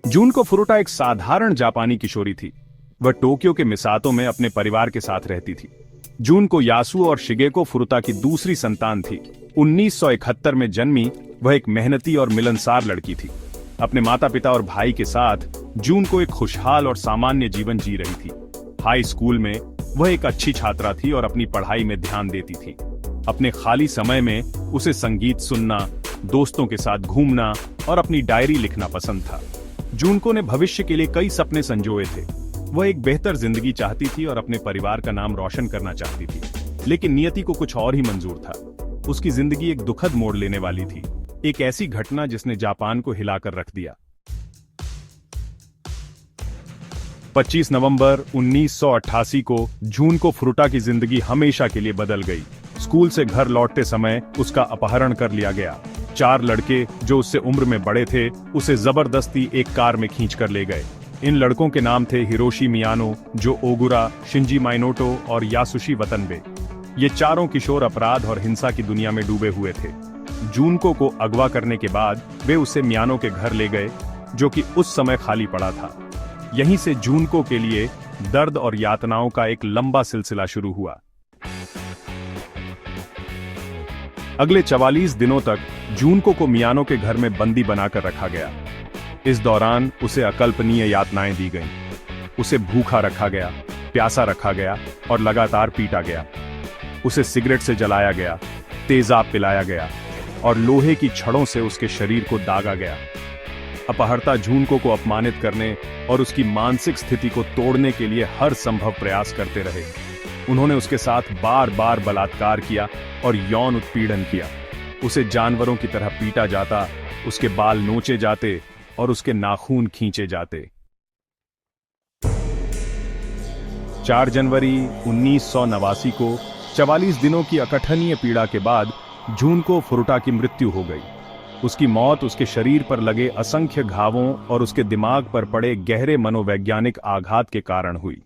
जूनको फुरुटा एक साधारण जापानी किशोरी थी। वह टोक्यो के मिसातो में अपने परिवार के साथ रहती थी। जूनको यासु और शिगेको फुरुता की दूसरी संतान थी। 1971 में जन्मी वह एक मेहनती और मिलनसार लड़की थी। अपने माता पिता और भाई के साथ जूनको एक खुशहाल और सामान्य जीवन जी रही थी। हाई स्कूल में वह एक अच्छी छात्रा थी और अपनी पढ़ाई में ध्यान देती थी। अपने खाली समय में उसे संगीत सुनना, दोस्तों के साथ घूमना और अपनी डायरी लिखना पसंद था। जूनको ने भविष्य के लिए कई सपने संजोए थे। वह एक बेहतर जिंदगी चाहती थी और अपने परिवार का नाम रोशन करना चाहती थी, लेकिन नियति को कुछ और ही मंजूर था। उसकी जिंदगी एक दुखद मोड़ लेने वाली थी, एक ऐसी घटना जिसने जापान को हिलाकर रख दिया। 25 नवंबर 1988 को जूनको फुरुटा की जिंदगी हमेशा के लिए बदल गई। स्कूल से घर लौटते समय उसका अपहरण कर लिया गया। 4 लड़के जो उससे उम्र में बड़े थे उसे जबरदस्ती एक कार में खींच कर ले गए। इन लड़कों के नाम थे हिरोशी मियानो, जो ओगुरा, शिंजी माइनोटो और यासुशी वतनबे। ये चारों किशोर अपराध और हिंसा की दुनिया में डूबे हुए थे। जूनको को अगवा करने के बाद वे उसे मियानो के घर ले गए, जो कि उस समय खाली पड़ा था। यहीं से जूनको के लिए दर्द और यातनाओं का एक लंबा सिलसिला शुरू हुआ। अगले 44 दिनों तक जूनको को मियानो के घर में बंदी बनाकर रखा गया। इस दौरान उसे अकल्पनीय यातनाएं दी गईं। उसे भूखा रखा गया, प्यासा रखा गया और लगातार पीटा गया। उसे सिगरेट से जलाया गया, तेजाब पिलाया गया और लोहे की छड़ों से उसके शरीर को दागा गया। अपहर्ता जूनको को अपमानित करने और उसकी मानसिक स्थिति को तोड़ने के लिए हर संभव प्रयास करते रहे। उन्होंने उसके साथ बार बार बलात्कार किया और यौन उत्पीड़न किया। उसे जानवरों की तरह पीटा जाता, उसके बाल नोचे जाते और उसके नाखून खींचे जाते। 4 जनवरी 1989 को 44 दिनों की अकथनीय पीड़ा के बाद जूनको फुरुटा की मृत्यु हो गई। उसकी मौत उसके शरीर पर लगे असंख्य घावों और उसके दिमाग पर पड़े गहरे मनोवैज्ञानिक आघात के कारण हुई।